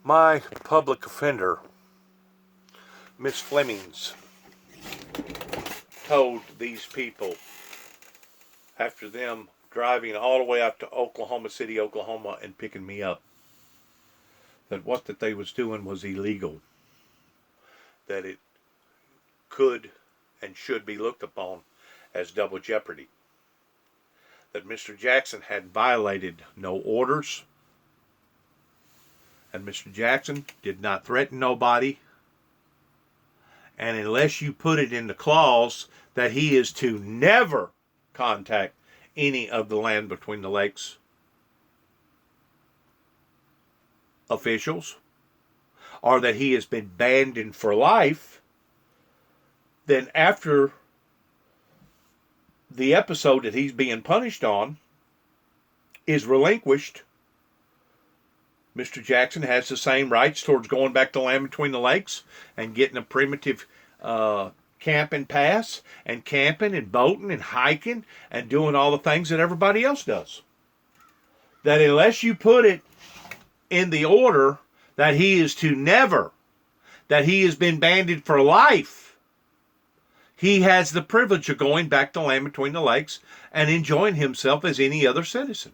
My public offender, Miss Flemings, told these people, after them driving all the way up to Oklahoma City, Oklahoma, and picking me up, that what that they was doing was illegal, that it could and should be looked upon as double jeopardy, that Mr. Jackson had violated no orders, and Mr. Jackson did not threaten nobody, and unless you put it in the clause that he is to never contact any of the Land Between the Lakes officials, or that he has been banned for life, then after the episode that he's being punished on is relinquished, Mr. Jackson has the same rights towards going back to Land Between the Lakes and getting a primitive camping pass and camping and boating and hiking and doing all the things that everybody else does. That unless you put it in the order that he is to never, that he has been banned for life, he has the privilege of going back to Land Between the Lakes and enjoying himself as any other citizen.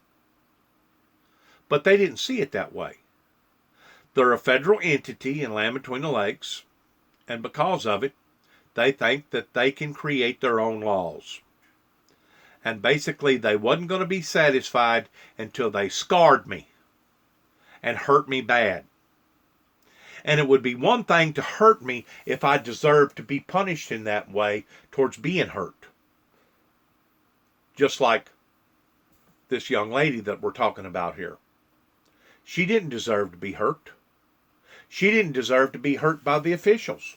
But they didn't see it that way. They're a federal entity in Land Between the Lakes, and because of it, they think that they can create their own laws. And basically, they wasn't going to be satisfied until they scarred me and hurt me bad. And it would be one thing to hurt me if I deserved to be punished in that way towards being hurt. Just like this young lady that we're talking about here. She didn't deserve to be hurt. She didn't deserve to be hurt by the officials.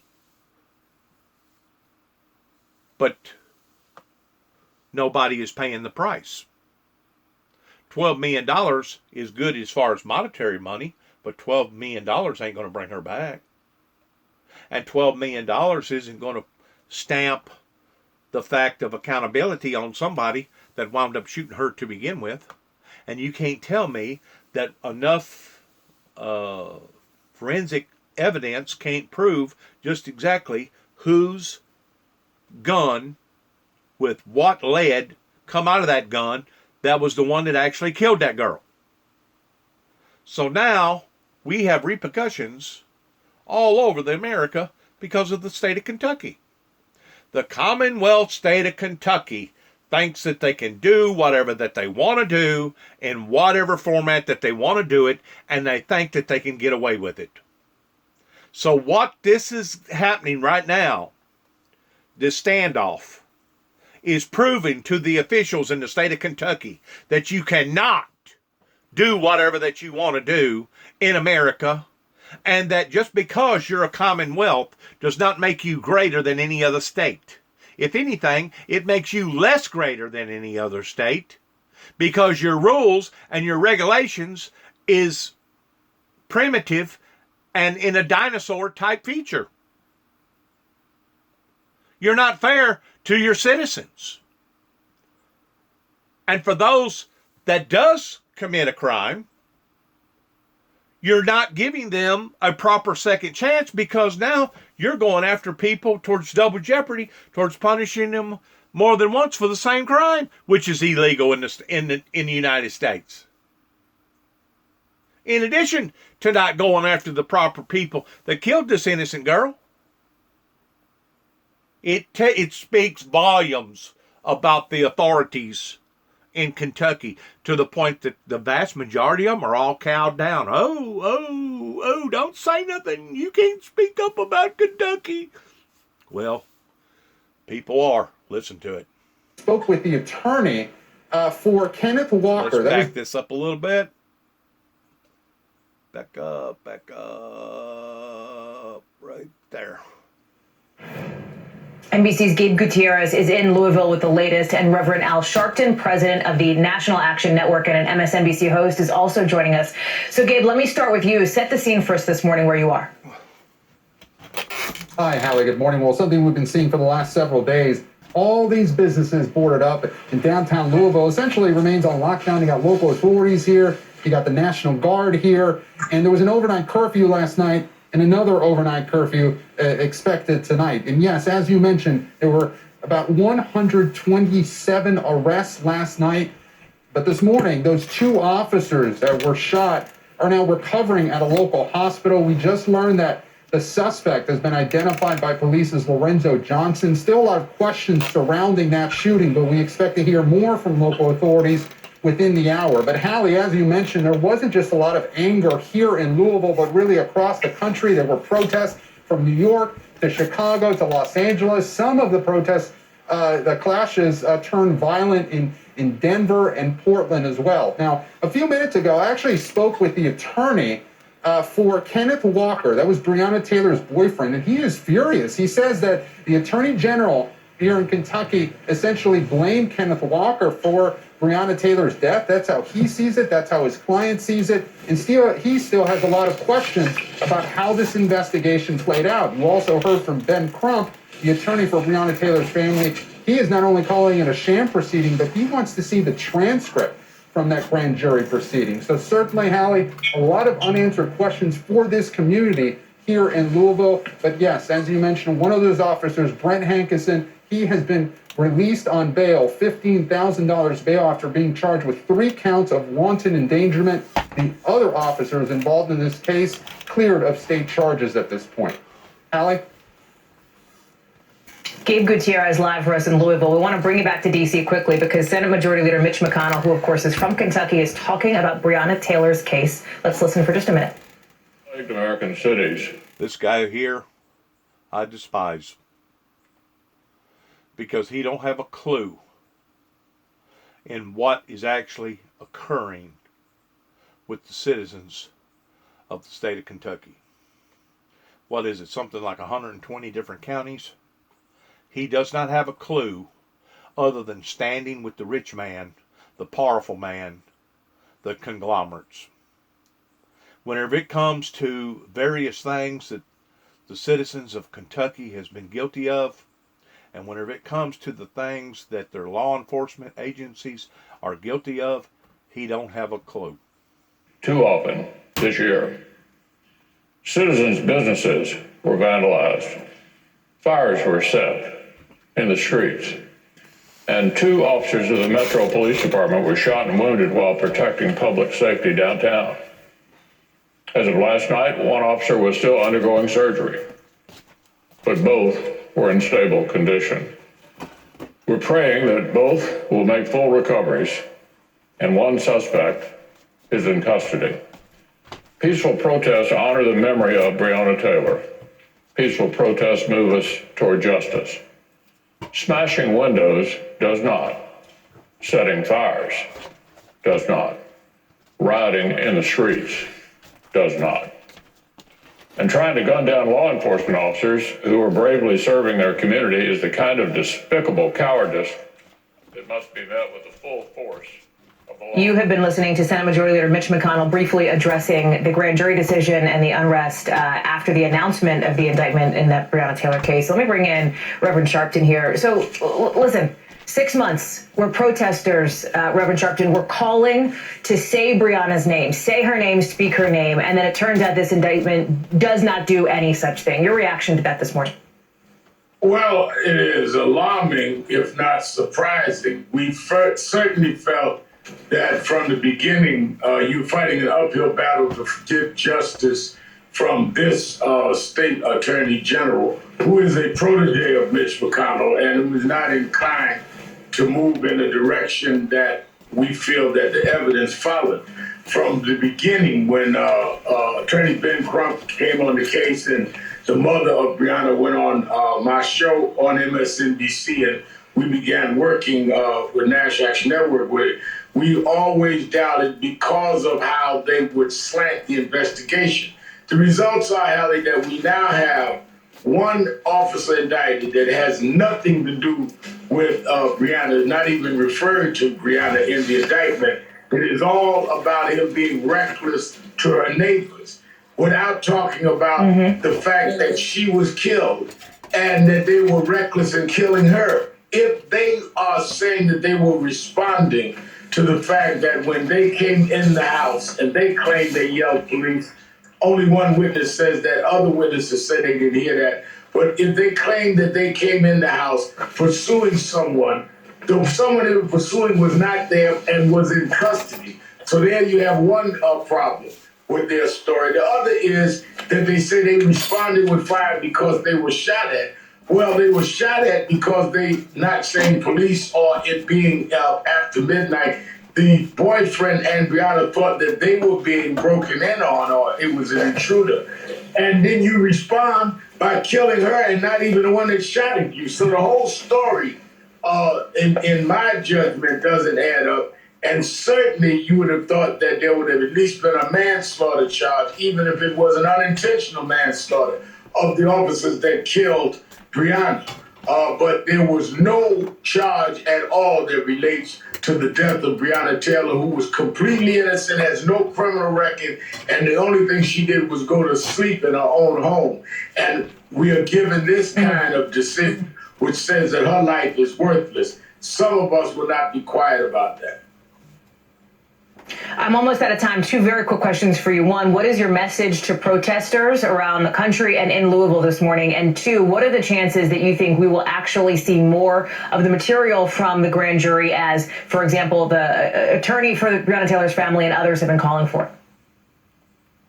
But nobody is paying the price. $12 million is good as far as monetary money, but $12 million ain't going to bring her back. And $12 million isn't going to stamp the fact of accountability on somebody that wound up shooting her to begin with. And you can't tell me that enough forensic evidence can't prove just exactly whose gun with what lead come out of that gun that was the one that actually killed that girl. So now we have repercussions all over the America because of the state of Kentucky. The Commonwealth state of Kentucky thinks that they can do whatever that they want to do in whatever format that they want to do it, and they think that they can get away with it. So what this is happening right now, this standoff, is proving to the officials in the state of Kentucky that you cannot do whatever that you want to do in America, and that just because you're a Commonwealth does not make you greater than any other state. If anything, it makes you less greater than any other state because your rules and your regulations is primitive and in a dinosaur type feature. You're not fair to your citizens. And for those that does commit a crime, you're not giving them a proper second chance because now you're going after people towards double jeopardy, towards punishing them more than once for the same crime, which is illegal in the United States. In addition to not going after the proper people that killed this innocent girl, it speaks volumes about the authorities in Kentucky to the point that the vast majority of them are all cowed down. Oh, don't say nothing. You can't speak up about Kentucky. Well, people are. Listen to it. Spoke with the attorney for Kenneth Walker. Let's back this up a little bit. Back up, right there. NBC's Gabe Gutierrez is in Louisville with the latest, and Reverend Al Sharpton, president of the National Action Network and an MSNBC host, is also joining us. So, Gabe, let me start with you. Set the scene for us this morning where you are. Hi, Hallie. Good morning. Well, something we've been seeing for the last several days, all these businesses boarded up in downtown Louisville essentially remains on lockdown. You got local authorities here You got the National Guard here, and there was an overnight curfew last night and another overnight curfew expected tonight. And yes, as you mentioned, there were about 127 arrests last night. But this morning, those two officers that were shot are now recovering at a local hospital. We just learned that the suspect has been identified by police as Lorenzo Johnson. Still a lot of questions surrounding that shooting, but we expect to hear more from local authorities within the hour. But Hallie, as you mentioned, there wasn't just a lot of anger here in Louisville, but really across the country. There were protests from New York to Chicago to Los Angeles. Some of the protests, the clashes turned violent in Denver and Portland as well. Now, a few minutes ago, I actually spoke with the attorney for Kenneth Walker. That was Breonna Taylor's boyfriend, and he is furious. He says that the attorney general here in Kentucky essentially blamed Kenneth Walker for Breonna Taylor's death. That's how he sees it. That's how his client sees it. And he still has a lot of questions about how this investigation played out. You also heard from Ben Crump, the attorney for Breonna Taylor's family. He is not only calling it a sham proceeding, but he wants to see the transcript from that grand jury proceeding. So certainly, Hallie, a lot of unanswered questions for this community here in Louisville. But yes, as you mentioned, one of those officers, Brent Hankinson, he has been released on bail, $15,000 bail after being charged with 3 counts of wanton endangerment. The other officers involved in this case cleared of state charges at this point. Hallie? Gabe Gutierrez live for us in Louisville. We want to bring you back to D.C. quickly because Senate Majority Leader Mitch McConnell, who of course is from Kentucky, is talking about Breonna Taylor's case. Let's listen for just a minute. American cities. This guy here, I despise. Because he don't have a clue in what is actually occurring with the citizens of the state of Kentucky. What is it, something like 120 different counties? He does not have a clue other than standing with the rich man, the powerful man, the conglomerates. Whenever it comes to various things that the citizens of Kentucky has been guilty of, and whenever it comes to the things that their law enforcement agencies are guilty of, he don't have a clue. Too often this year, citizens' businesses were vandalized, fires were set in the streets, and 2 officers of the Metro Police Department were shot and wounded while protecting public safety downtown. As of last night, 1 officer was still undergoing surgery, but both were in stable condition. We're praying that both will make full recoveries, and 1 suspect is in custody. Peaceful protests honor the memory of Breonna Taylor. Peaceful protests move us toward justice. Smashing windows does not. Setting fires does not. Rioting in the streets does not. And trying to gun down law enforcement officers who are bravely serving their community is the kind of despicable cowardice that must be met with the full force of the law. You have been listening to Senate Majority Leader Mitch McConnell briefly addressing the grand jury decision and the unrest after the announcement of the indictment in that Breonna Taylor case. Let me bring in Reverend Sharpton here. So listen, 6 months where protesters, Reverend Sharpton, were calling to say Breonna's name, say her name, speak her name, and then it turns out this indictment does not do any such thing. Your reaction to that this morning? Well, it is alarming, if not surprising. We certainly felt that from the beginning, you're fighting an uphill battle to get justice from this state attorney general, who is a protege of Mitch McConnell and who is not inclined to move in a direction that we feel that the evidence followed. From the beginning, when Attorney Ben Crump came on the case and the mother of Breonna went on my show on MSNBC, and we began working with National Action Network with it, we always doubted because of how they would slant the investigation. The results are, Hallie, that we now have 1 officer indicted that has nothing to do with Breonna, not even referred to Breonna in the indictment. It is all about him being reckless to her neighbors without talking about the fact that she was killed and that they were reckless in killing her. If they are saying that they were responding to the fact that when they came in the house and they claimed they yelled police, only one witness says that. Other witnesses say they didn't hear that. But if they claim that they came in the house pursuing someone, the someone they were pursuing was not there and was in custody. So there you have one problem with their story. The other is that they say they responded with fire because they were shot at. Well, they were shot at because they, not saying police or it being after midnight, the boyfriend and Brianna thought that they were being broken in on or it was an intruder. And then you respond by killing her and not even the one that shot at you. So the whole story, in my judgment, doesn't add up. And certainly you would have thought that there would have at least been a manslaughter charge, even if it was an unintentional manslaughter of the officers that killed Brianna. But there was no charge at all that relates to the death of Breonna Taylor, who was completely innocent, has no criminal record, and the only thing she did was go to sleep in her own home. And we are given this kind of decision, which says that her life is worthless. Some of us will not be quiet about that. I'm almost out of time. Two very quick questions for you. One, what is your message to protesters around the country and in Louisville this morning? And two, what are the chances that you think we will actually see more of the material from the grand jury as, for example, the attorney for Breonna Taylor's family and others have been calling for?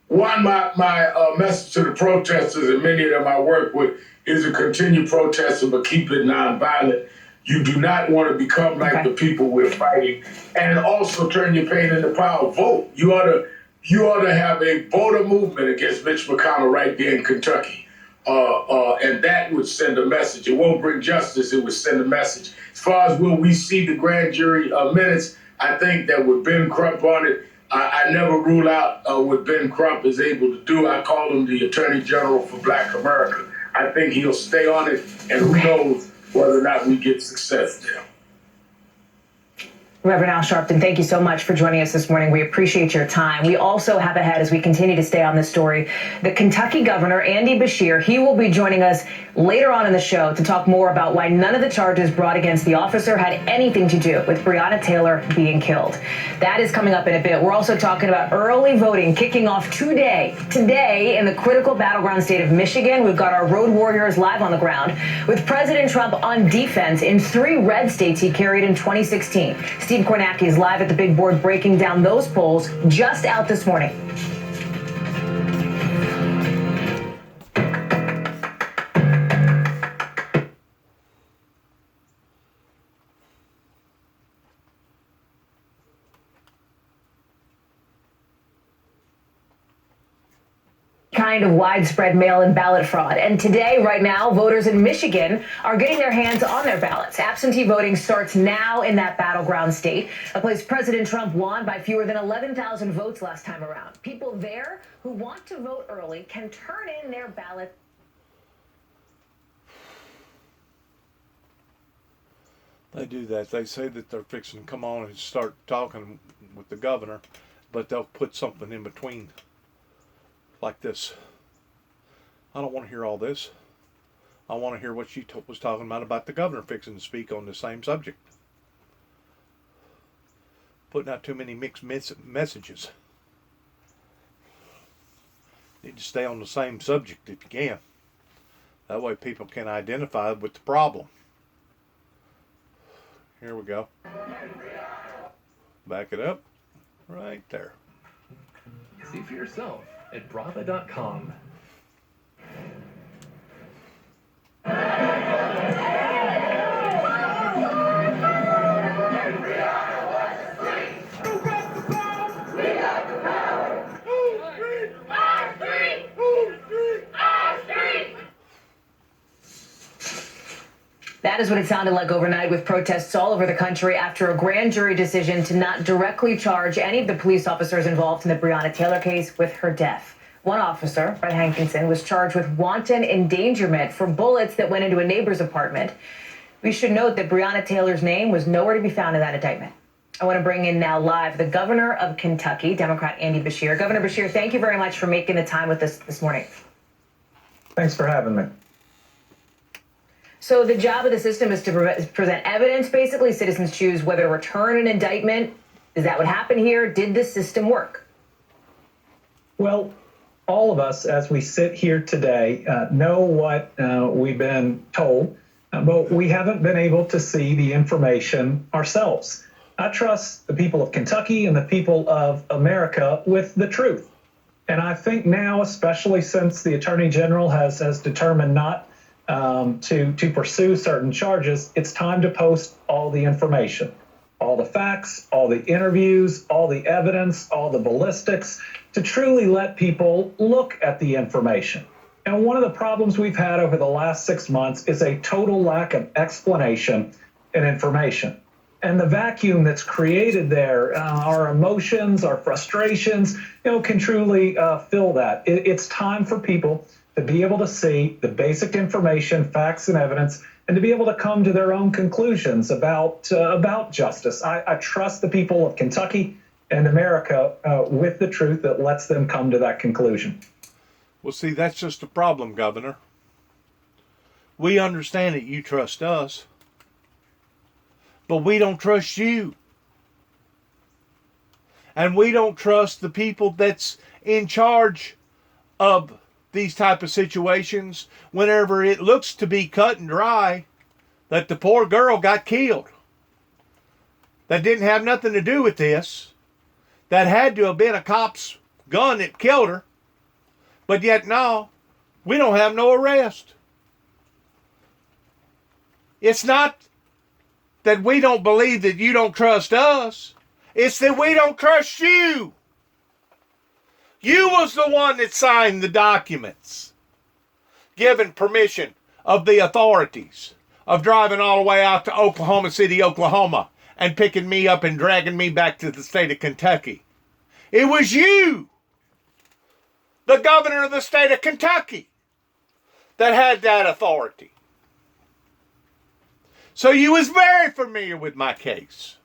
One, my message to the protesters, and many of them I work with, is to continue protesting, but keep it nonviolent. You do not want to become like the people we're fighting, and also turn your pain into power. Vote. You ought to have a voter movement against Mitch McConnell right there in Kentucky, and that would send a message. It won't bring justice. It would send a message. As far as will we see the grand jury minutes, I think that with Ben Crump on it, I never rule out what Ben Crump is able to do. I call him the Attorney General for Black America. I think he'll stay on it, and who knows whether or not we get success there. Reverend Al Sharpton, thank you so much for joining us this morning. We appreciate your time. We also have ahead, as we continue to stay on this story, the Kentucky governor, Andy Beshear. He will be joining us later on in the show to talk more about why none of the charges brought against the officer had anything to do with Breonna Taylor being killed. That is coming up in a bit. We're also talking about early voting kicking off today in the critical battleground state of Michigan. We've got our road warriors live on the ground with President Trump on defense in 3 red states he carried in 2016. Steve Kornacki is live at the big board breaking down those polls just out this morning. Kind of widespread mail-in ballot fraud. And today, right now, voters in Michigan are getting their hands on their ballots. Absentee voting starts now in that battleground state, a place President Trump won by fewer than 11,000 votes last time around. People there who want to vote early can turn in their ballot. They do that. They say that they're fixing to come on and start talking with the governor, but they'll put something in between like this. I don't want to hear all this. I want to hear what she was talking about the governor fixing to speak on the same subject. Putting out too many mixed messages. Need to stay on the same subject if you can. That way people can identify with the problem. Here we go. Back it up. Right there. See for yourself at Brava.com. That is what it sounded like overnight, with protests all over the country after a grand jury decision to not directly charge any of the police officers involved in the Breonna Taylor case with her death. One officer, Brett Hankinson, was charged with wanton endangerment for bullets that went into a neighbor's apartment. We should note that Breonna Taylor's name was nowhere to be found in that indictment. I want to bring in now live the governor of Kentucky, Democrat Andy Beshear. Governor Beshear, thank you very much for making the time with us this morning. Thanks for having me. So the job of the system is to present evidence. Basically, citizens choose whether to return an indictment Is that what happened here? Did the system work? Well, all of us, as we sit here today, know what we've been told, but we haven't been able to see the information ourselves. I trust the people of Kentucky and the people of America with the truth. And I think now, especially since the Attorney General has determined not to pursue certain charges, it's time to post all the information, all the facts, all the interviews, all the evidence, all the ballistics, to truly let people look at the information. And one of the problems we've had over the last 6 months is a total lack of explanation and information. And the vacuum that's created there, our emotions, our frustrations, can truly fill that. It's time for people to be able to see the basic information, facts, and evidence, and to be able to come to their own conclusions about justice. I trust the people of Kentucky and America with the truth that lets them come to that conclusion. Well, see, that's just a problem, Governor. We understand that you trust us, but we don't trust you. And we don't trust the people that's in charge of these type of situations whenever it looks to be cut and dry that the poor girl got killed. That didn't have nothing to do with this. That had to have been a cop's gun that killed her. But yet no, we don't have no arrest. It's not that we don't believe that you don't trust us. It's that we don't trust you. You was the one that signed the documents, giving permission of the authorities of driving all the way out to Oklahoma City, Oklahoma, and picking me up and dragging me back to the state of Kentucky. It was you, the governor of the state of Kentucky, that had that authority. So you was very familiar with my case.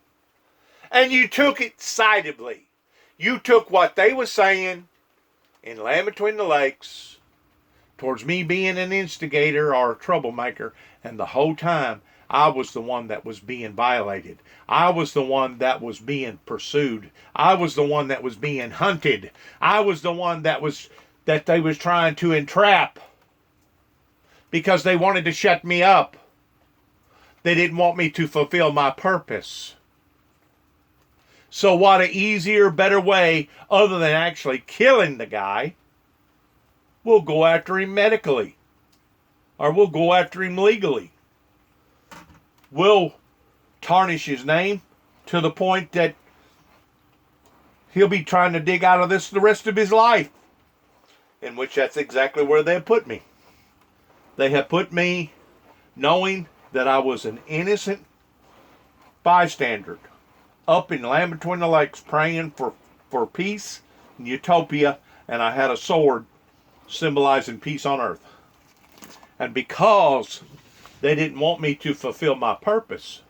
And you took it sidedly. You took what they were saying in Land Between the Lakes towards me being an instigator or a troublemaker, and the whole time I was the one that was being violated. I was the one that was being pursued. I was the one that was being hunted. I was the one that they was trying to entrap because they wanted to shut me up. They didn't want me to fulfill my purpose. So what an easier, better way, other than actually killing the guy, we'll go after him medically. Or we'll go after him legally. We'll tarnish his name to the point that he'll be trying to dig out of this the rest of his life. In which that's exactly where they have put me. They have put me knowing that I was an innocent bystander up in Land Between the Lakes praying for peace and utopia, and I had a sword symbolizing peace on earth. And because they didn't want me to fulfill my purpose,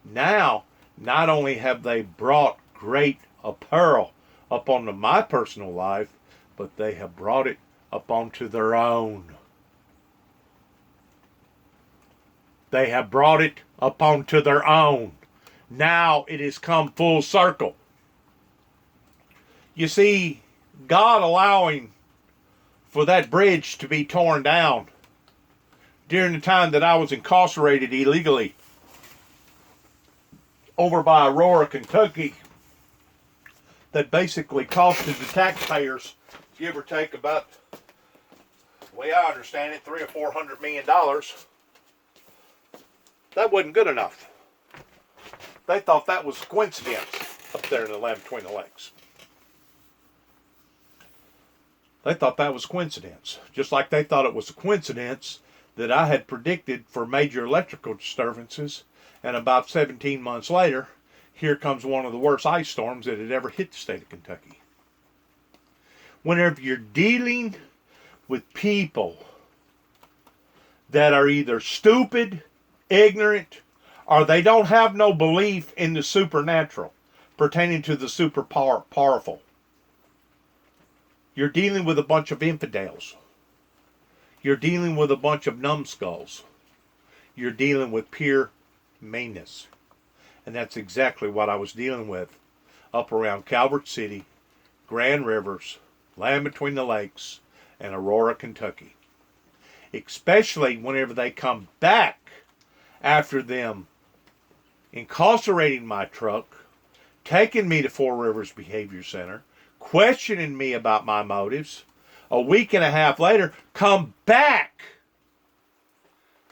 now not only have they brought great peril upon my personal life, but they have brought it upon to their own. They have brought it upon to their own. Now it has come full circle. You see, God allowing for that bridge to be torn down during the time that I was incarcerated illegally over by Aurora, Kentucky, that basically costed the taxpayers, give or take about, the way I understand it, $300 or $400 million. That wasn't good enough. They thought that was a coincidence up there in the Land Between the Lakes. They thought that was a coincidence. Just like they thought it was a coincidence that I had predicted for major electrical disturbances, and about 17 months later, here comes one of the worst ice storms that had ever hit the state of Kentucky. Whenever you're dealing with people that are either stupid, ignorant, or they don't have no belief in the supernatural pertaining to the super powerful. You're dealing with a bunch of infidels. You're dealing with a bunch of numbskulls. You're dealing with pure meanness. And that's exactly what I was dealing with up around Calvert City, Grand Rivers, Land Between the Lakes, and Aurora, Kentucky. Especially whenever they come back after them incarcerating my truck, taking me to Four Rivers Behavior Center, questioning me about my motives. A week and a half later, come back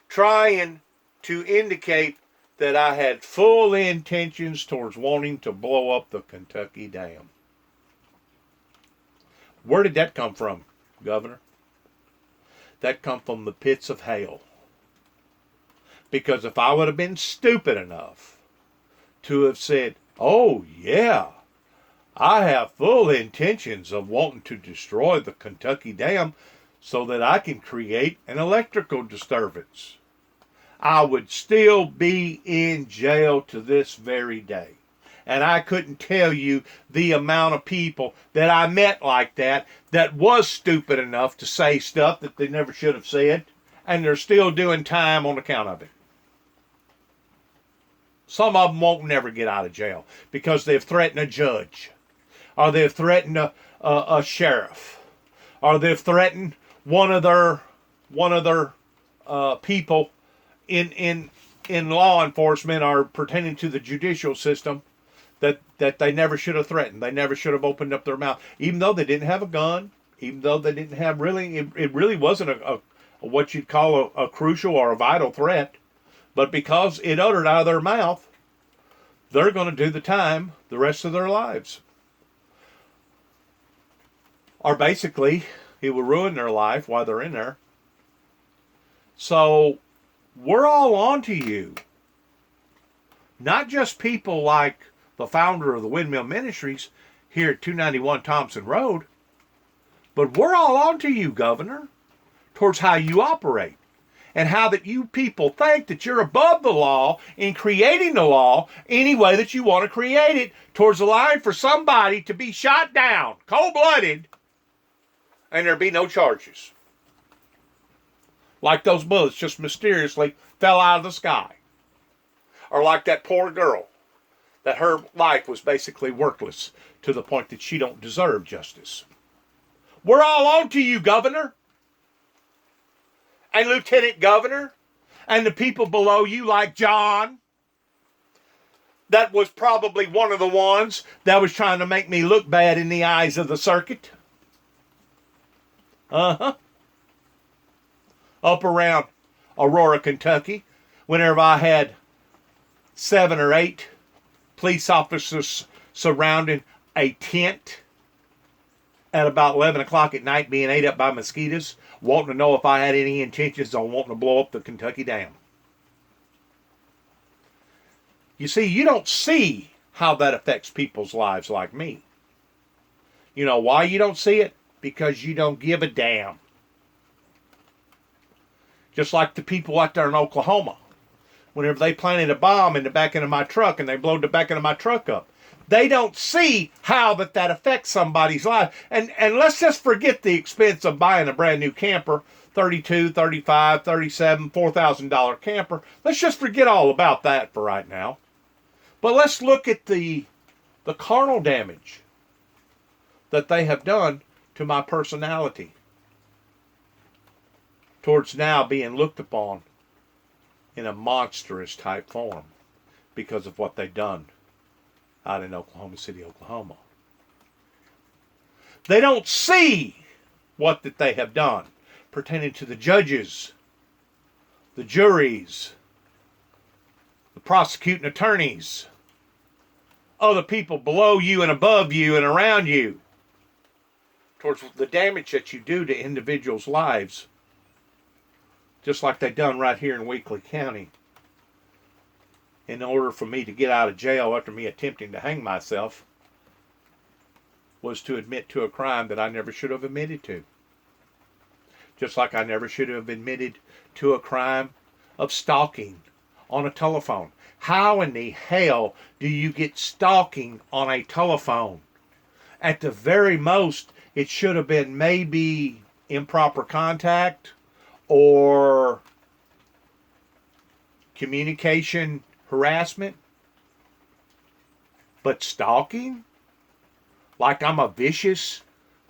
trying to indicate that I had full intentions towards wanting to blow up the Kentucky Dam. Where did that come from, Governor? That come from the pits of hell. Because if I would have been stupid enough to have said, oh yeah, I have full intentions of wanting to destroy the Kentucky Dam so that I can create an electrical disturbance, I would still be in jail to this very day. And I couldn't tell you the amount of people that I met like that was stupid enough to say stuff that they never should have said, and they're still doing time on account of it. Some of them won't never get out of jail because they've threatened a judge, or they've threatened a sheriff, or they've threatened one of their people in law enforcement or pertaining to the judicial system that they never should have threatened. They never should have opened up their mouth, even though they didn't have a gun, even though they didn't have it really wasn't a what you'd call a crucial or a vital threat. But because it uttered out of their mouth, they're going to do the time the rest of their lives. Or basically, it will ruin their life while they're in there. So, we're all on to you. Not just people like the founder of the Windmill Ministries here at 291 Thompson Road, but we're all on to you, Governor, towards how you operate. And how that you people think that you're above the law in creating the law any way that you want to create it towards the line for somebody to be shot down, cold-blooded, and there be no charges. Like those bullets just mysteriously fell out of the sky. Or like that poor girl, that her life was basically worthless to the point that she don't deserve justice. We're all on to you, Governor. And Lieutenant Governor, and the people below you like John, that was probably one of the ones that was trying to make me look bad in the eyes of the circuit. Up around Aurora, Kentucky, whenever I had 7 or 8 police officers surrounding a tent at about 11 o'clock at night being ate up by mosquitoes, wanting to know if I had any intentions on wanting to blow up the Kentucky Dam. You see, you don't see how that affects people's lives like me. You know why you don't see it? Because you don't give a damn. Just like the people out there in Oklahoma. Whenever they planted a bomb in the back end of my truck and they blowed the back end of my truck up. They don't see how that affects somebody's life. And let's just forget the expense of buying a brand new camper, $32,000, $35,000, $37,000, $4,000 camper. Let's just forget all about that for right now. But let's look at the carnal damage that they have done to my personality towards now being looked upon in a monstrous type form because of what they've done out in Oklahoma City, Oklahoma. They don't see what that they have done pertaining to the judges, the juries, the prosecuting attorneys, other people below you and above you and around you, towards the damage that you do to individuals' lives, just like they done right here in Weakley County. In order for me to get out of jail after me attempting to hang myself was to admit to a crime that I never should have admitted to. Just like I never should have admitted to a crime of stalking on a telephone. How in the hell do you get stalking on a telephone? At the very most, it should have been maybe improper contact or communication harassment, But stalking? Like I'm a vicious,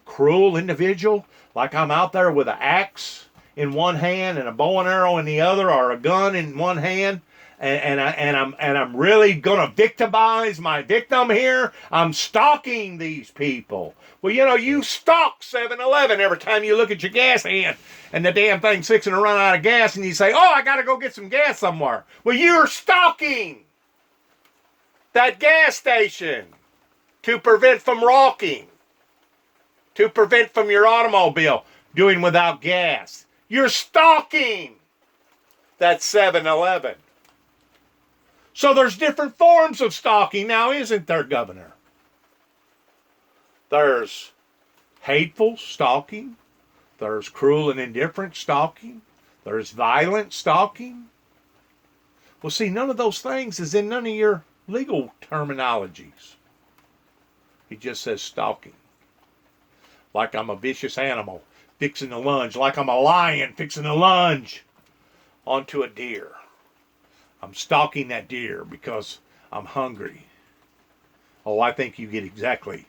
cruel individual? Like I'm out there with an axe in one hand and a bow and arrow in the other, or a gun in one hand, and I'm really gonna victimize my victim here? I'm stalking these people. Well, you know, you stalk 7-Eleven every time you look at your gas hand and the damn thing's fixing to run out of gas, and you say, oh, I gotta go get some gas somewhere. Well, you're stalking that gas station to prevent from rocking, to prevent from your automobile doing without gas. You're stalking that 7-Eleven. So there's different forms of stalking now, isn't there, Governor? There's hateful stalking. There's cruel and indifferent stalking. There's violent stalking. Well, see, none of those things is in none of your legal terminologies. He just says stalking. Like I'm a vicious animal fixing to lunge. Like I'm a lion fixing to lunge onto a deer. I'm stalking that deer because I'm hungry. Oh, I think you get exactly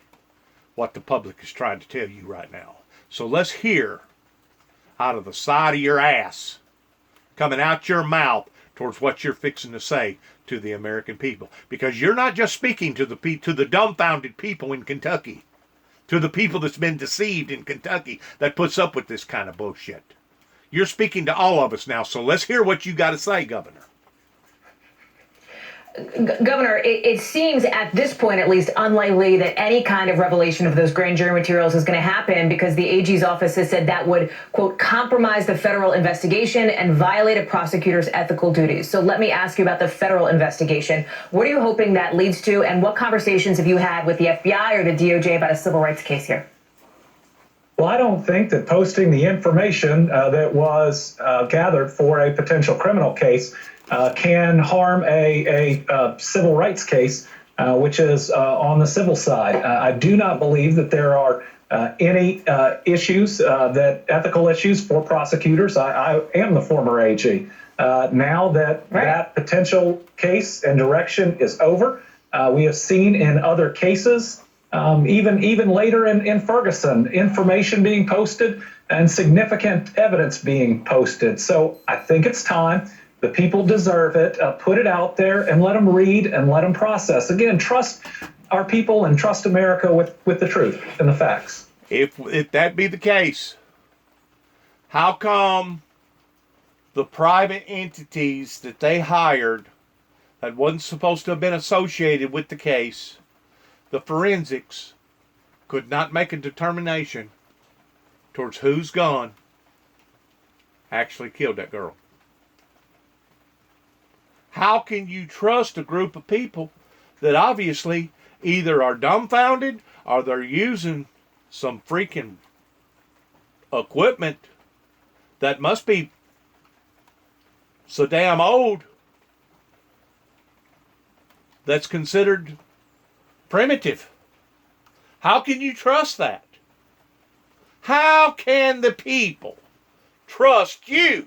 what the public is trying to tell you right now. So let's hear out of the side of your ass, coming out your mouth, towards what you're fixing to say to the American people. Because you're not just speaking to the dumbfounded people in Kentucky, to the people that's been deceived in Kentucky that puts up with this kind of bullshit. You're speaking to all of us now, so let's hear what you got to say, Governor. Governor, it seems at this point, at least, unlikely that any kind of revelation of those grand jury materials is going to happen, because the AG's office has said that would, quote, compromise the federal investigation and violate a prosecutor's ethical duties. So let me ask you about the federal investigation. What are you hoping that leads to, and what conversations have you had with the FBI or the DOJ about a civil rights case here? Well, I don't think that posting the information that was gathered for a potential criminal case can harm a civil rights case, which is on the civil side. I do not believe that there are any issues, ethical issues for prosecutors. I am the former AG. Now that that potential case and direction is over, we have seen in other cases, even later in Ferguson, information being posted and significant evidence being posted. So I think it's time. The people deserve it. Put it out there and let them read and let them process. Again, trust our people and trust America with the truth and the facts. If that be the case, how come the private entities that they hired that wasn't supposed to have been associated with the case, the forensics, could not make a determination towards whose gun actually killed that girl? How can you trust a group of people that obviously either are dumbfounded or they're using some freaking equipment that must be so damn old that's considered primitive? How can you trust that? How can the people trust you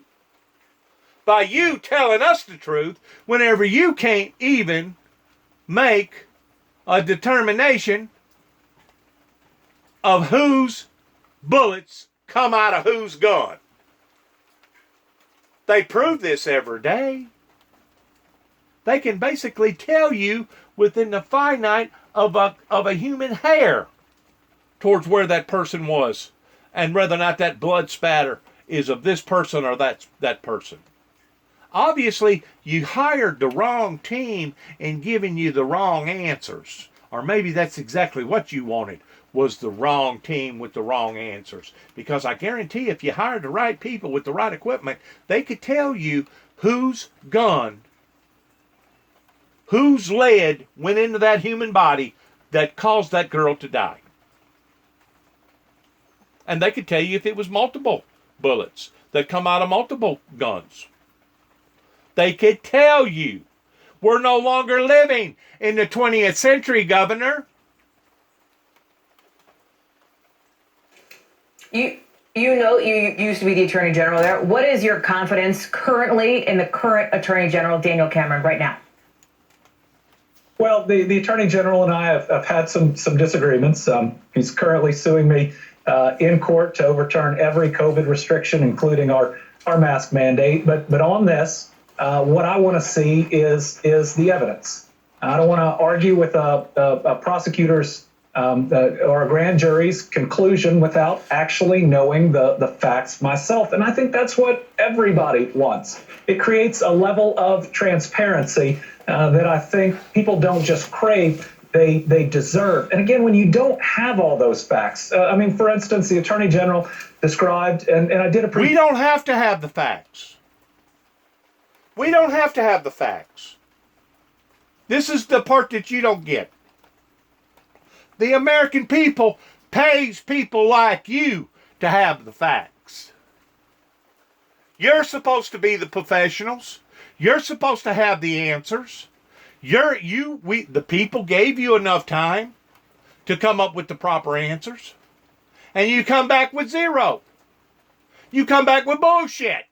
by you telling us the truth whenever you can't even make a determination of whose bullets come out of whose gun? They prove this every day. They can basically tell you within the finite of a human hair towards where that person was and whether or not that blood spatter is of this person or that person. Obviously, you hired the wrong team in giving you the wrong answers. Or maybe that's exactly what you wanted, was the wrong team with the wrong answers. Because I guarantee if you hired the right people with the right equipment, they could tell you whose gun, whose lead went into that human body that caused that girl to die. And they could tell you if it was multiple bullets that come out of multiple guns. They could tell you. We're no longer living in the 20th century, Governor. You used to be the Attorney General there. What is your confidence currently in the current Attorney General, Daniel Cameron, right now? Well, the Attorney General and I have had some disagreements. He's currently suing me in court to overturn every COVID restriction, including our mask mandate. But on this, what I want to see is the evidence. I don't want to argue with a prosecutor's or a grand jury's conclusion without actually knowing the facts myself. And I think that's what everybody wants. It creates a level of transparency that I think people don't just crave, they deserve. And again, when you don't have all those facts, I mean, for instance, the Attorney General described, and I did We don't have to have the facts. We don't have to have the facts. This is the part that you don't get. The American people pays people like you to have the facts. You're supposed to be the professionals. You're supposed to have the answers. The people gave you enough time to come up with the proper answers. And you come back with zero. You come back with bullshit.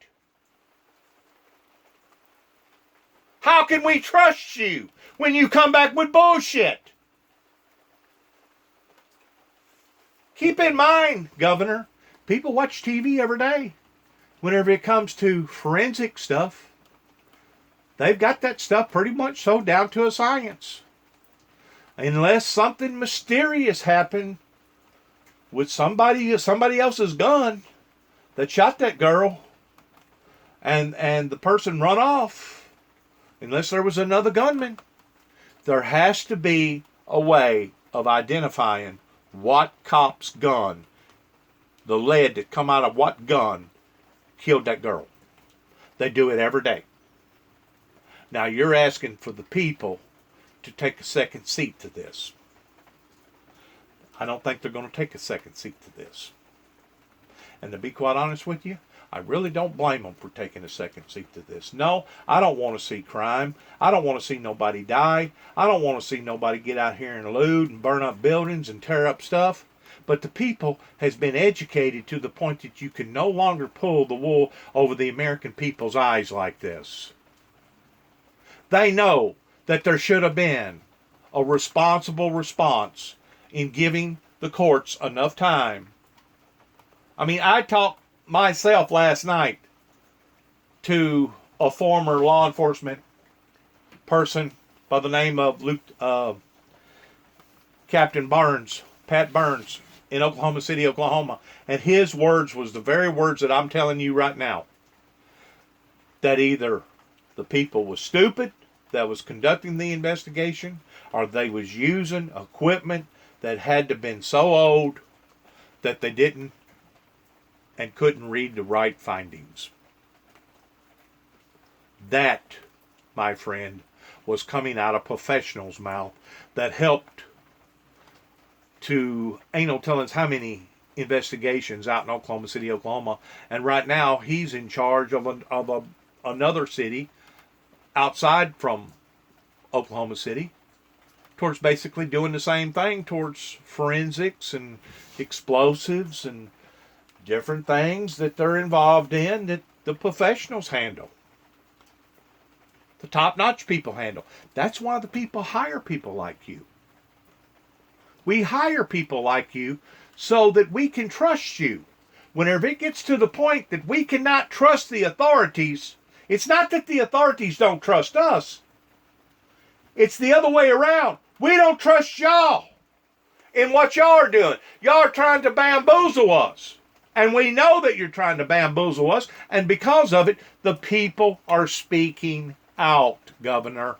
How can we trust you when you come back with bullshit? Keep in mind, Governor, people watch TV every day. Whenever it comes to forensic stuff, they've got that stuff pretty much so down to a science. Unless something mysterious happened with somebody else's gun that shot that girl and the person run off, unless there was another gunman, there has to be a way of identifying what cop's gun, the lead that come out of what gun killed that girl. They do it every day. Now you're asking for the people to take a second seat to this. I don't think they're going to take a second seat to this. And to be quite honest with you, I really don't blame them for taking a second seat to this. No, I don't want to see crime. I don't want to see nobody die. I don't want to see nobody get out here and loot and burn up buildings and tear up stuff. But the people has been educated to the point that you can no longer pull the wool over the American people's eyes like this. They know that there should have been a responsible response in giving the courts enough time. I mean, I talked myself last night to a former law enforcement person by the name of Captain Burns, Pat Burns, in Oklahoma City, Oklahoma. And his words was the very words that I'm telling you right now. That either the people was stupid that was conducting the investigation, or they was using equipment that had to been so old that they didn't and couldn't read the right findings. That, my friend, was coming out of professionals' mouth that helped to, ain't no telling how many investigations out in Oklahoma City, Oklahoma. And right now, he's in charge of another city outside from Oklahoma City, towards basically doing the same thing towards forensics and explosives and different things that they're involved in that the professionals handle. The top-notch people handle. That's why the people hire people like you. We hire people like you so that we can trust you. Whenever it gets to the point that we cannot trust the authorities, it's not that the authorities don't trust us. It's the other way around. We don't trust y'all in what y'all are doing. Y'all are trying to bamboozle us. And we know that you're trying to bamboozle us. And because of it, the people are speaking out, Governor.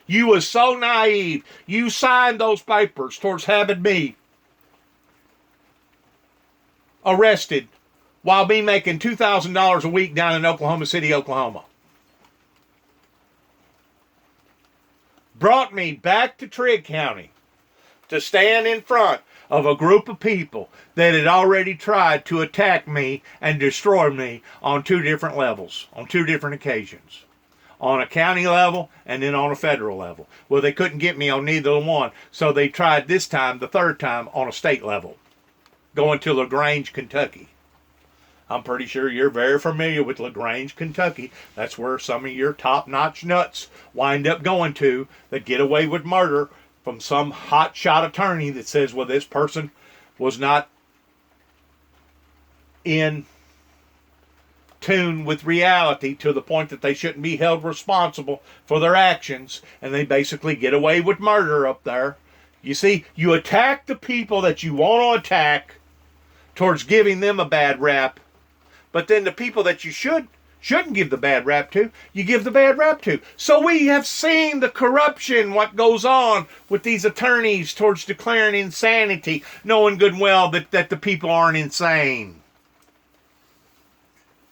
You was so naive. You signed those papers towards having me arrested while me making $2,000 a week down in Oklahoma City, Oklahoma. Brought me back to Trigg County to stand in front of a group of people that had already tried to attack me and destroy me on two different levels, on two different occasions. On a county level and then on a federal level. Well, they couldn't get me on neither one, so they tried this time, the third time, on a state level, going to LaGrange, Kentucky. I'm pretty sure you're very familiar with LaGrange, Kentucky. That's where some of your top-notch nuts wind up going to that get away with murder from some hotshot attorney that says, well, this person was not in tune with reality to the point that they shouldn't be held responsible for their actions, and they basically get away with murder up there. You see, you attack the people that you want to attack towards giving them a bad rap, but then the people that you shouldn't give the bad rap to, you give the bad rap to. So we have seen the corruption, what goes on with these attorneys towards declaring insanity, knowing good and well that the people aren't insane.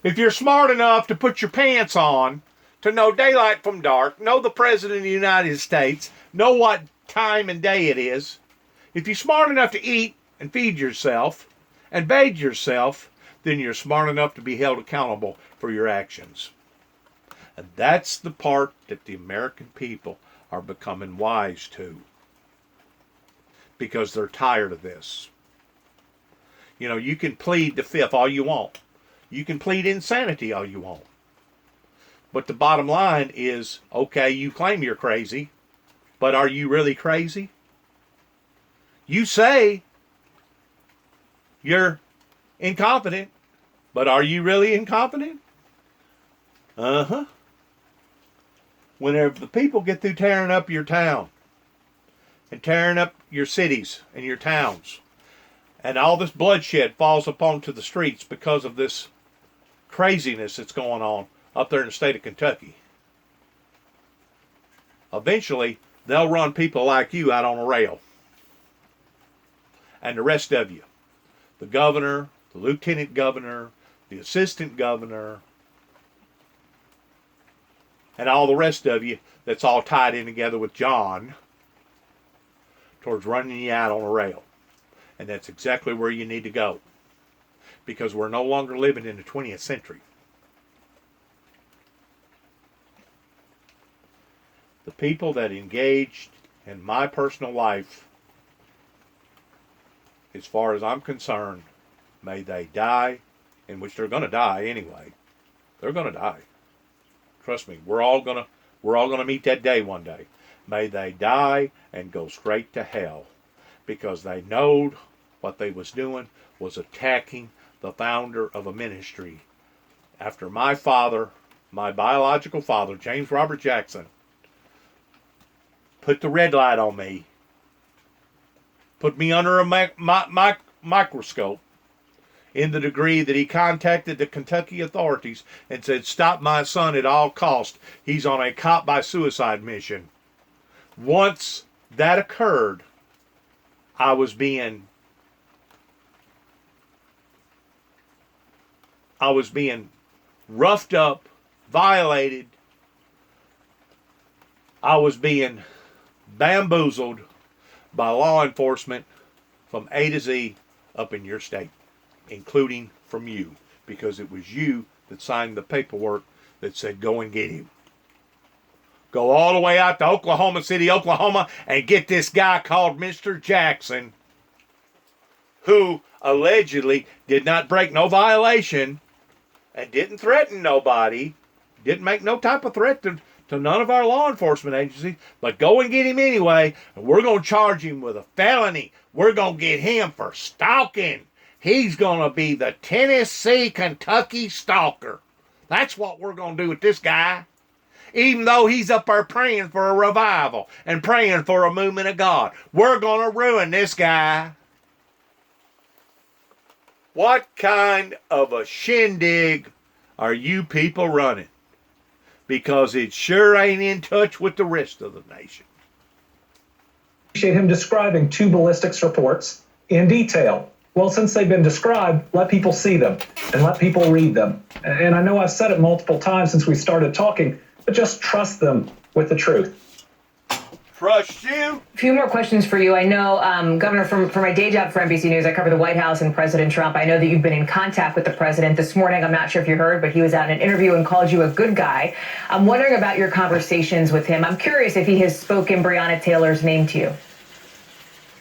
If you're smart enough to put your pants on, to know daylight from dark, know the President of the United States, know what time and day it is, if you're smart enough to eat and feed yourself and bathe yourself, then you're smart enough to be held accountable for your actions. And that's the part that the American people are becoming wise to, because they're tired of this. You know, you can plead the fifth all you want. You can plead insanity all you want. But the bottom line is, okay, you claim you're crazy, but are you really crazy? You say you're incompetent, but are you really incompetent? Uh-huh. Whenever the people get through tearing up your town and tearing up your cities and your towns, and all this bloodshed falls upon to the streets because of this craziness that's going on up there in the state of Kentucky, eventually they'll run people like you out on a rail. And the rest of you, the governor, the lieutenant governor, the assistant governor, and all the rest of you that's all tied in together with John towards running you out on a rail. And that's exactly where you need to go, because we're no longer living in the 20th century. The people that engaged in my personal life, as far as I'm concerned, may they die, in which they're going to die anyway. They're going to die. Trust me, we're all going to meet that day one day. May they die and go straight to hell, because they knowed what they was doing was attacking the founder of a ministry. After my father, my biological father, James Robert Jackson, put the red light on me, put me under a microscope, in the degree that he contacted the Kentucky authorities and said, stop my son at all costs. He's on a cop by suicide mission. Once that occurred, I was being roughed up, violated. I was being bamboozled by law enforcement from A to Z up in your state, including from you, because it was you that signed the paperwork that said go and get him. Go all the way out to Oklahoma City, Oklahoma, and get this guy called Mr. Jackson, who allegedly did not break no violation and didn't threaten nobody, didn't make no type of threat to none of our law enforcement agencies, but go and get him anyway, and we're going to charge him with a felony. We're going to get him for stalking. He's going to be the Tennessee, Kentucky stalker. That's what we're going to do with this guy. Even though he's up there praying for a revival and praying for a movement of God, we're going to ruin this guy. What kind of a shindig are you people running? Because it sure ain't in touch with the rest of the nation. Appreciate him describing two ballistics reports in detail. Well, since they've been described, let people see them and let people read them. And I know I've said it multiple times since we started talking, but just trust them with the truth. Trust you? A few more questions for you. I know, Governor, for my day job for NBC News, I cover the White House and President Trump. I know that you've been in contact with the president this morning. I'm not sure if you heard, but he was out in an interview and called you a good guy. I'm wondering about your conversations with him. I'm curious if he has spoken Breonna Taylor's name to you.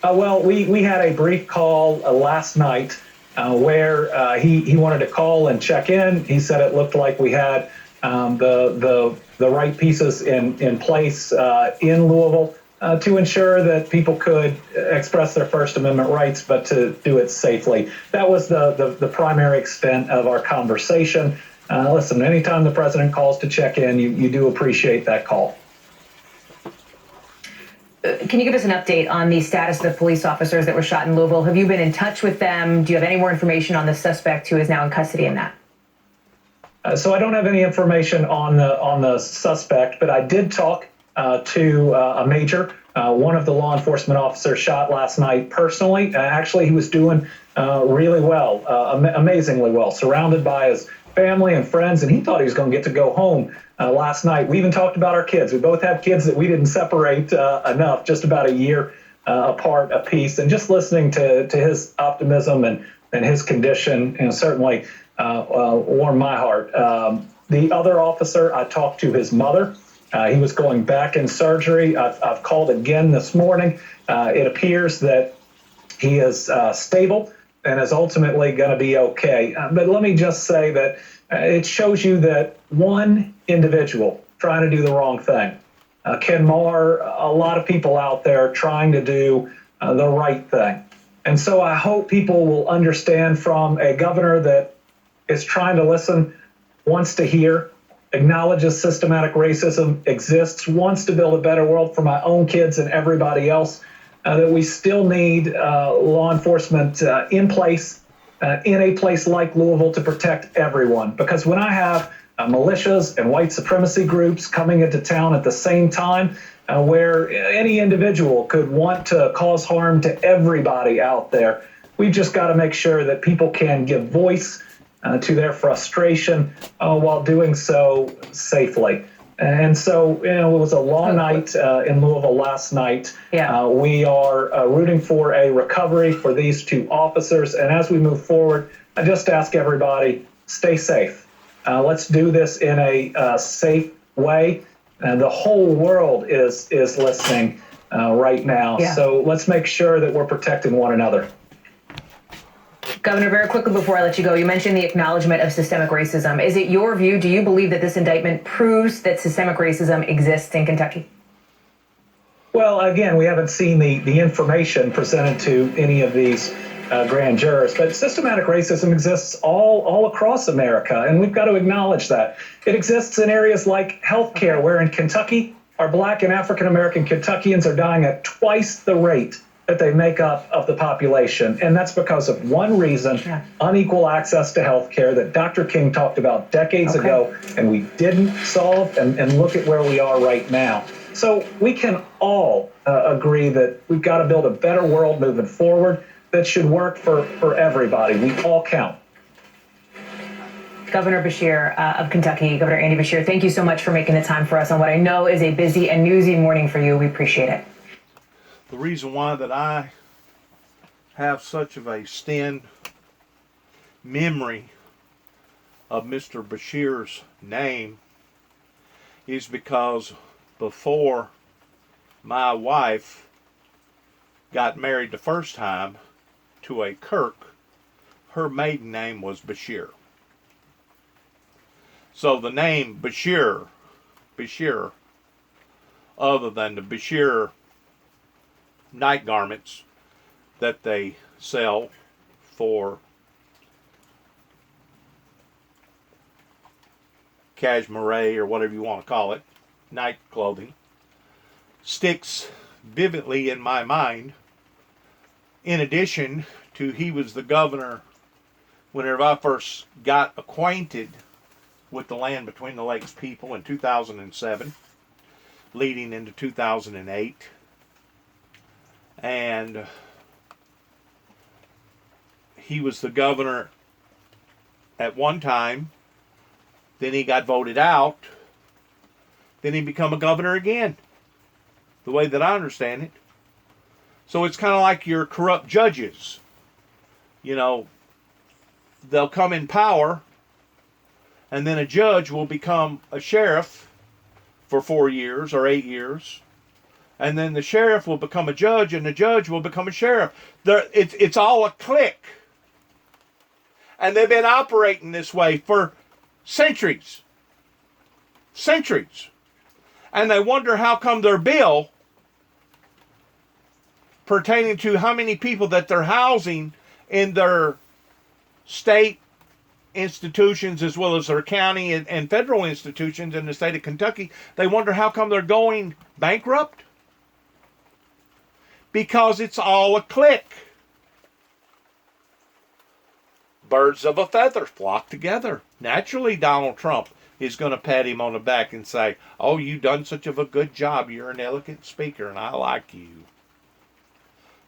Well, we had a brief call last night. where he wanted to call and check in. He said it looked like we had the right pieces in place in Louisville to ensure that people could express their First Amendment rights, but to do it safely. That was the primary extent of our conversation. Listen, anytime the president calls to check in, you do appreciate that call. Can you give us an update on the status of the police officers that were shot in Louisville? Have you been in touch with them? Do you have any more information on the suspect who is now in custody in that? So I don't have any information on the suspect, but I did talk to a major, one of the law enforcement officers shot last night personally. Actually, he was doing really well, amazingly well, surrounded by his family and friends, and he thought he was going to get to go home last night. We even talked about our kids. We both have kids that we didn't separate enough, just about a year apart apiece, and just listening to his optimism and his condition, certainly warmed my heart. The other officer, I talked to his mother. He was going back in surgery. I've called again this morning. It appears that he is stable and is ultimately going to be okay. But let me just say that it shows you that one individual trying to do the wrong thing can mar a lot of people out there trying to do the right thing. And so I hope people will understand from a governor that is trying to listen, wants to hear, acknowledges systematic racism exists, wants to build a better world for my own kids and everybody else, that we still need law enforcement in place, in a place like Louisville to protect everyone. Because when I have militias and white supremacy groups coming into town at the same time, where any individual could want to cause harm to everybody out there, we've just got to make sure that people can give voice to their frustration while doing so safely. And so, it was a long night in Louisville last night. Yeah. We are rooting for a recovery for these two officers. And as we move forward, I just ask everybody, stay safe. Let's do this in a safe way. And the whole world is listening right now. Yeah. So let's make sure that we're protecting one another. Governor, very quickly before I let you go, you mentioned the acknowledgement of systemic racism. Is it your view, do you believe that this indictment proves that systemic racism exists in Kentucky? Well, again, we haven't seen the information presented to any of these grand jurors, but systematic racism exists all across America, and we've got to acknowledge that. It exists in areas like healthcare, where in Kentucky, our Black and African American Kentuckians are dying at twice the rate that they make up of the population. And that's because of one reason, unequal access to health care that Dr. King talked about decades ago, and we didn't solve, and look at where we are right now. So we can all agree that we've got to build a better world moving forward that should work for everybody. We all count. Governor Beshear of Kentucky, Governor Andy Beshear, thank you so much for making the time for us on what I know is a busy and newsy morning for you. We appreciate it. The reason why that I have such of a stand memory of Mr. Beshear's name is because before my wife got married the first time to a Kirk, her maiden name was Beshear. So the name Beshear, other than the Beshear night garments that they sell for cashmere or whatever you want to call it, night clothing, sticks vividly in my mind. In addition to, he was the governor whenever I first got acquainted with the Land Between the Lakes people in 2007, leading into 2008. And he was the governor at one time, then he got voted out, then he became a governor again, the way that I understand it. So it's kind of like your corrupt judges. They'll come in power, and then a judge will become a sheriff for 4 years or 8 years. And then the sheriff will become a judge, and the judge will become a sheriff. It's all a clique. And they've been operating this way for centuries. Centuries. And they wonder how come their bill pertaining to how many people that they're housing in their state institutions as well as their county and federal institutions in the state of Kentucky, they wonder how come they're going bankrupt. Because it's all a clique. Birds of a feather flock together. Naturally, Donald Trump is going to pat him on the back and say, oh, you done such of a good job. You're an elegant speaker and I like you.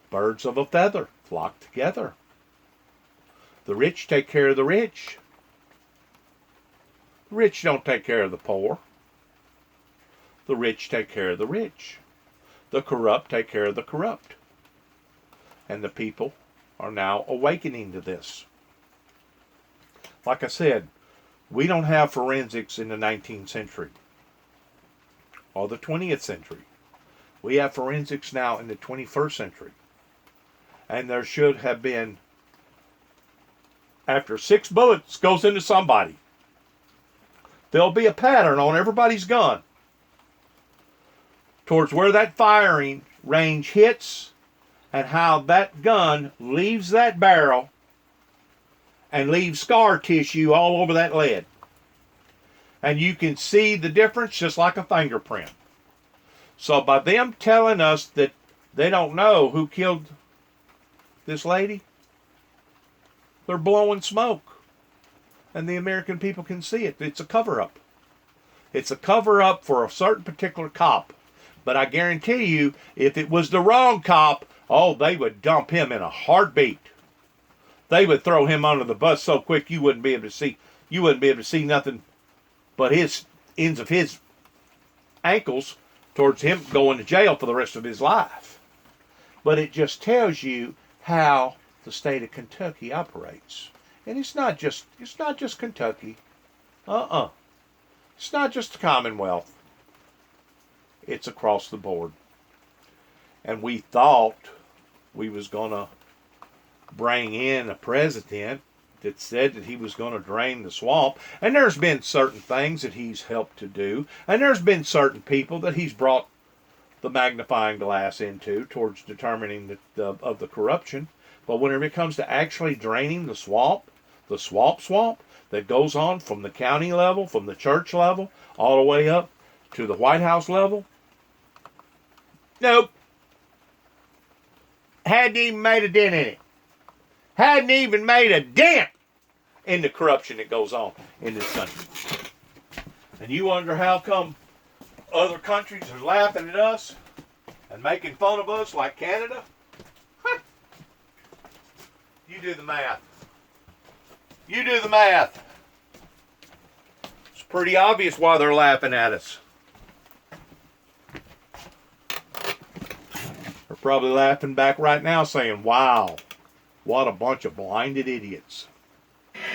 Birds of a feather flock together. The rich take care of the rich. The rich don't take care of the poor. The rich take care of the rich. The corrupt take care of the corrupt. And the people are now awakening to this. Like I said, we don't have forensics in the 19th century or the 20th century. We have forensics now in the 21st century. And there should have been, after 6 bullets goes into somebody, there'll be a pattern on everybody's gun towards where that firing range hits and how that gun leaves that barrel and leaves scar tissue all over that lead. And you can see the difference just like a fingerprint. So by them telling us that they don't know who killed this lady, they're blowing smoke. And the American people can see it. It's a cover-up. It's a cover-up for a certain particular cop. But I guarantee you, if it was the wrong cop, oh, they would dump him in a heartbeat. They would throw him under the bus so quick you wouldn't be able to see. You wouldn't be able to see nothing but his ends of his ankles towards him going to jail for the rest of his life. But it just tells you how the state of Kentucky operates. And it's not just Kentucky. It's not just the Commonwealth. It's across the board. And we thought we was going to bring in a president that said that he was going to drain the swamp. And there's been certain things that he's helped to do. And there's been certain people that he's brought the magnifying glass into towards determining of the corruption. But whenever it comes to actually draining the swamp that goes on from the county level, from the church level, all the way up to the White House level, nope. Hadn't even made a dent in it. Hadn't even made a dent in the corruption that goes on in this country. And you wonder how come other countries are laughing at us and making fun of us like Canada? Huh. You do the math. You do the math. It's pretty obvious why they're laughing at us. They're probably laughing back right now saying, wow, what a bunch of blinded idiots.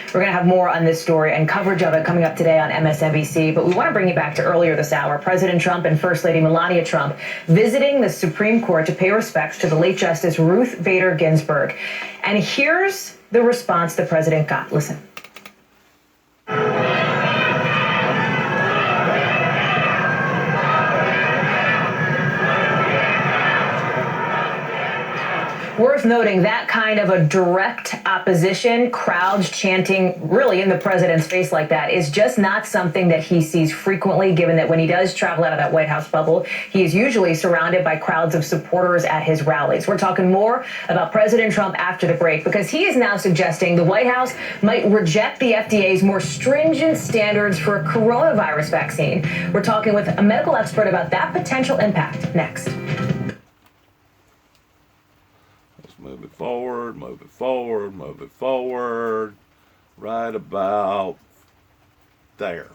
We're going to have more on this story and coverage of it coming up today on MSNBC, but we want to bring you back to earlier this hour. President Trump and First Lady Melania Trump visiting the Supreme Court to pay respects to the late Justice Ruth Bader Ginsburg. And here's the response the president got. Listen. Worth noting that kind of a direct opposition, crowds chanting really in the president's face like that, is just not something that he sees frequently, given that when he does travel out of that White House bubble, he is usually surrounded by crowds of supporters at his rallies. We're talking more about President Trump after the break, because he is now suggesting the White House might reject the FDA's more stringent standards for a coronavirus vaccine. We're talking with a medical expert about that potential impact next. Move it forward, move it forward, move it forward. Right about there.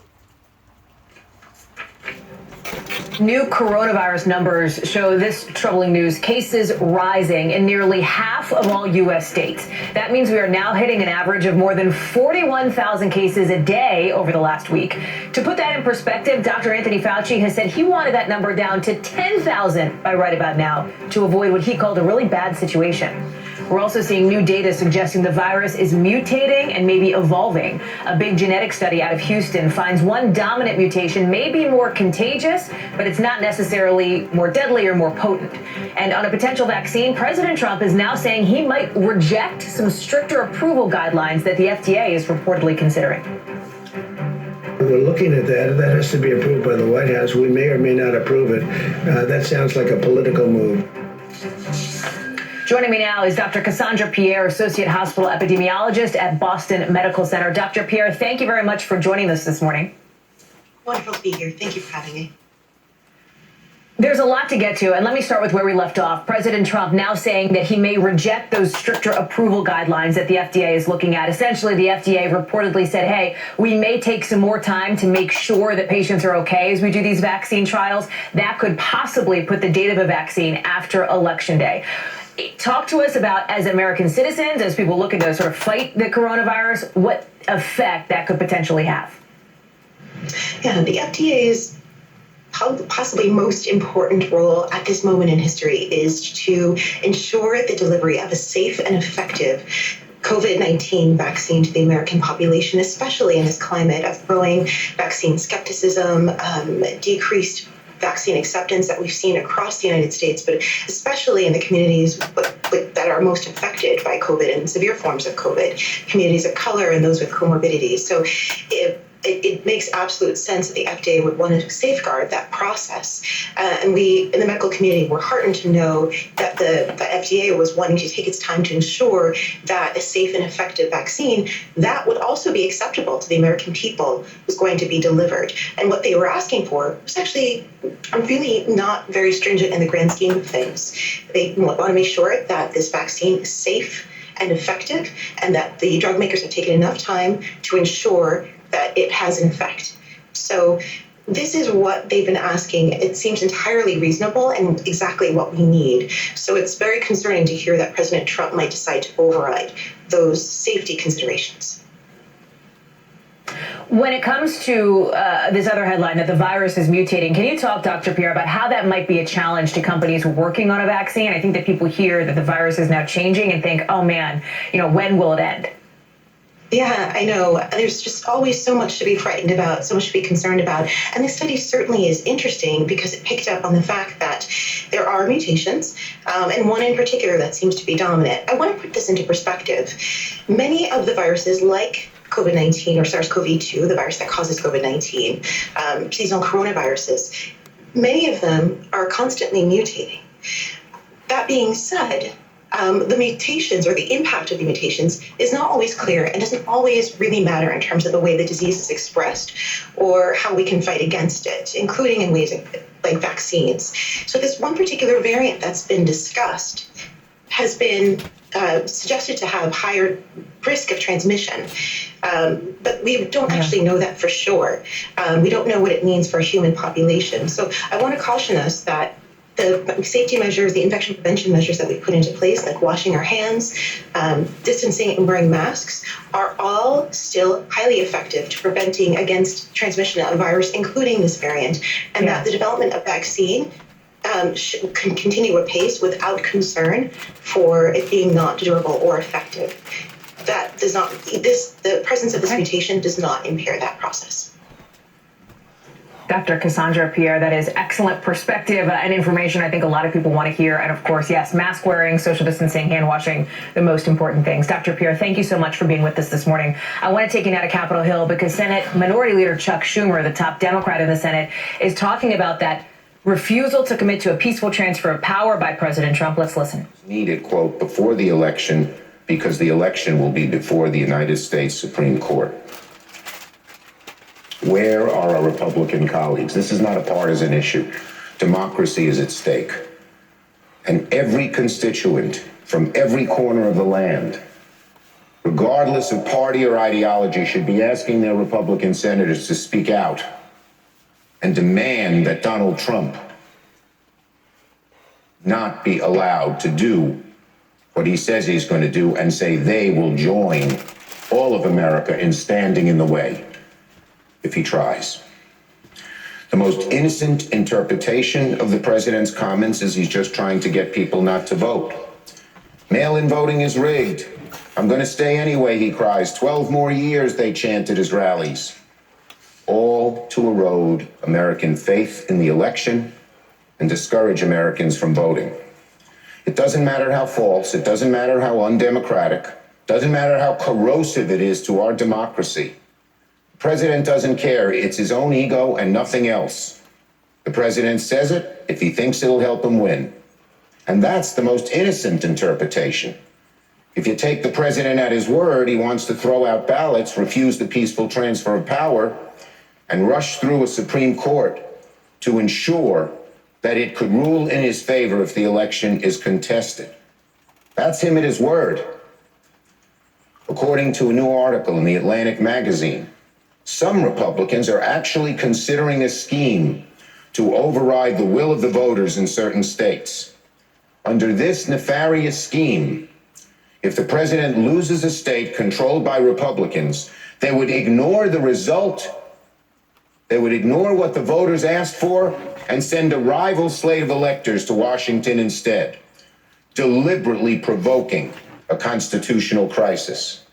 New coronavirus numbers show this troubling news. Cases rising in nearly half of all U.S. states. That means we are now hitting an average of more than 41,000 cases a day over the last week. To put that in perspective, Dr. Anthony Fauci has said he wanted that number down to 10,000 by right about now to avoid what he called a really bad situation. We're also seeing new data suggesting the virus is mutating and maybe evolving. A big genetic study out of Houston finds one dominant mutation may be more contagious, but it's not necessarily more deadly or more potent. And on a potential vaccine, President Trump is now saying he might reject some stricter approval guidelines that the FDA is reportedly considering. We're looking at that. That has to be approved by the White House. We may or may not approve it. That sounds like a political move. Joining me now is Dr. Cassandra Pierre, Associate Hospital Epidemiologist at Boston Medical Center. Dr. Pierre, thank you very much for joining us this morning. Wonderful to be here. Thank you for having me. There's a lot to get to, and let me start with where we left off. President Trump now saying that he may reject those stricter approval guidelines that the FDA is looking at. Essentially, the FDA reportedly said, hey, we may take some more time to make sure that patients are okay as we do these vaccine trials. That could possibly put the date of a vaccine after Election Day. Talk to us about, as American citizens, as people looking to sort of fight the coronavirus, what effect that could potentially have. Yeah, the FDA's possibly most important role at this moment in history is to ensure the delivery of a safe and effective COVID-19 vaccine to the American population, especially in this climate of growing vaccine skepticism, decreased vaccine acceptance that we've seen across the United States, but especially in the communities that are most affected by COVID and severe forms of COVID, communities of color and those with comorbidities. So it makes absolute sense that the FDA would want to safeguard that process. And we, in the medical community, were heartened to know that the FDA was wanting to take its time to ensure that a safe and effective vaccine that would also be acceptable to the American people was going to be delivered. And what they were asking for was actually really not very stringent in the grand scheme of things. They want to make sure that this vaccine is safe and effective, and that the drug makers have taken enough time to ensure that it has an effect. So this is what they've been asking. It seems entirely reasonable and exactly what we need. So it's very concerning to hear that President Trump might decide to override those safety considerations. When it comes to this other headline that the virus is mutating, can you talk, Dr. Pierre, about how that might be a challenge to companies working on a vaccine? I think that people hear that the virus is now changing and think, oh man, when will it end? Yeah, I know. There's just always so much to be frightened about, so much to be concerned about. And this study certainly is interesting because it picked up on the fact that there are mutations, and one in particular that seems to be dominant. I want to put this into perspective. Many of the viruses, like COVID-19 or SARS-CoV-2, the virus that causes COVID-19, seasonal coronaviruses, many of them are constantly mutating. That being said, the mutations or the impact of the mutations is not always clear and doesn't always really matter in terms of the way the disease is expressed or how we can fight against it, including in ways like vaccines. So this one particular variant that's been discussed has been suggested to have higher risk of transmission, but we don't actually know that for sure. We don't know what it means for a human population. So I want to caution us that the safety measures, the infection prevention measures that we put into place, like washing our hands, distancing and wearing masks, are all still highly effective to preventing against transmission of virus, including this variant, and that the development of vaccine can continue apace without concern for it being not durable or effective. That does not, the presence of this mutation does not impair that process. Dr. Cassandra Pierre, that is excellent perspective and information I think a lot of people want to hear. And of course, yes, mask wearing, social distancing, hand washing, the most important things. Dr. Pierre, thank you so much for being with us this morning. I want to take you now to Capitol Hill because Senate Minority Leader Chuck Schumer, the top Democrat in the Senate, is talking about that refusal to commit to a peaceful transfer of power by President Trump. Let's listen. Needed, quote, before the election because the election will be before the United States Supreme Court. Where are our Republican colleagues? This is not a partisan issue. Democracy is at stake. And every constituent from every corner of the land, regardless of party or ideology, should be asking their Republican senators to speak out and demand that Donald Trump not be allowed to do what he says he's going to do and say they will join all of America in standing in the way if he tries. The most innocent interpretation of the president's comments is he's just trying to get people not to vote. Mail-in voting is rigged. I'm going to stay anyway, he cries. 12 more years, they chant at his rallies. All to erode American faith in the election and discourage Americans from voting. It doesn't matter how false, it doesn't matter how undemocratic, doesn't matter how corrosive it is to our democracy. The president doesn't care. It's his own ego and nothing else. The president says it if he thinks it'll help him win. And that's the most innocent interpretation. If you take the president at his word, he wants to throw out ballots, refuse the peaceful transfer of power, and rush through a Supreme Court to ensure that it could rule in his favor if the election is contested. That's him at his word. According to a new article in the Atlantic magazine, some Republicans are actually considering a scheme to override the will of the voters in certain states. Under this nefarious scheme, if the president loses a state controlled by Republicans, they would ignore the result. They would ignore what the voters asked for and send a rival slate of electors to Washington instead, deliberately provoking a constitutional crisis.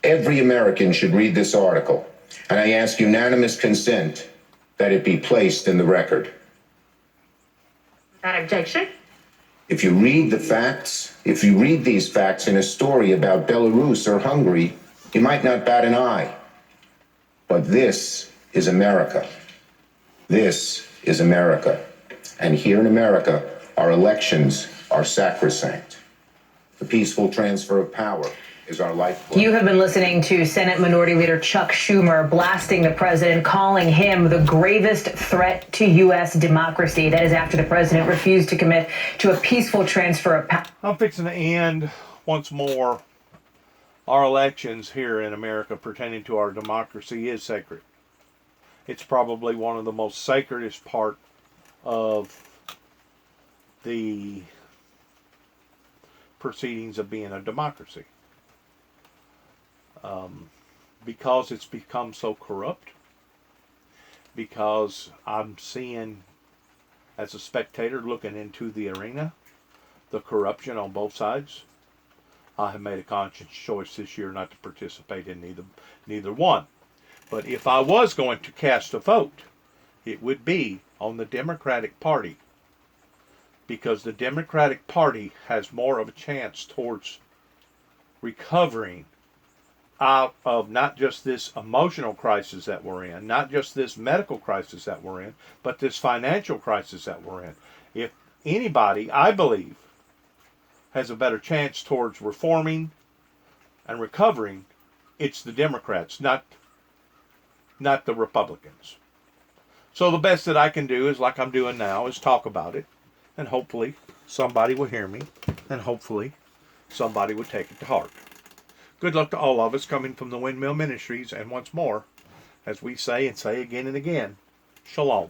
Every American should read this article, and I ask unanimous consent that it be placed in the record. Without objection. If you read the facts, if you read these facts in a story about Belarus or Hungary, you might not bat an eye. But this is America. This is America. And here in America, our elections are sacrosanct. The peaceful transfer of power is our lifeblood. You have been listening to Senate Minority Leader Chuck Schumer blasting the president, calling him the gravest threat to U.S. democracy. That is after the president refused to commit to a peaceful transfer of power. I'm fixing to end once more. Our elections here in America pertaining to our democracy is sacred. It's probably one of the most sacredest part of the proceedings of being a democracy. Because it's become so corrupt, because I'm seeing, as a spectator looking into the arena, the corruption on both sides, I have made a conscious choice this year not to participate in neither one. But if I was going to cast a vote, it would be on the Democratic Party, because the Democratic Party has more of a chance towards recovering out of not just this emotional crisis that we're in, not just this medical crisis that we're in, but this financial crisis that we're in. If anybody, I believe, has a better chance towards reforming and recovering, it's the Democrats, not the Republicans. So the best that I can do is, like I'm doing now, is talk about it, and hopefully somebody will hear me, and hopefully somebody will take it to heart. Good luck to all of us coming from the Windmill Ministries, and once more, as we say and say again and again, Shalom.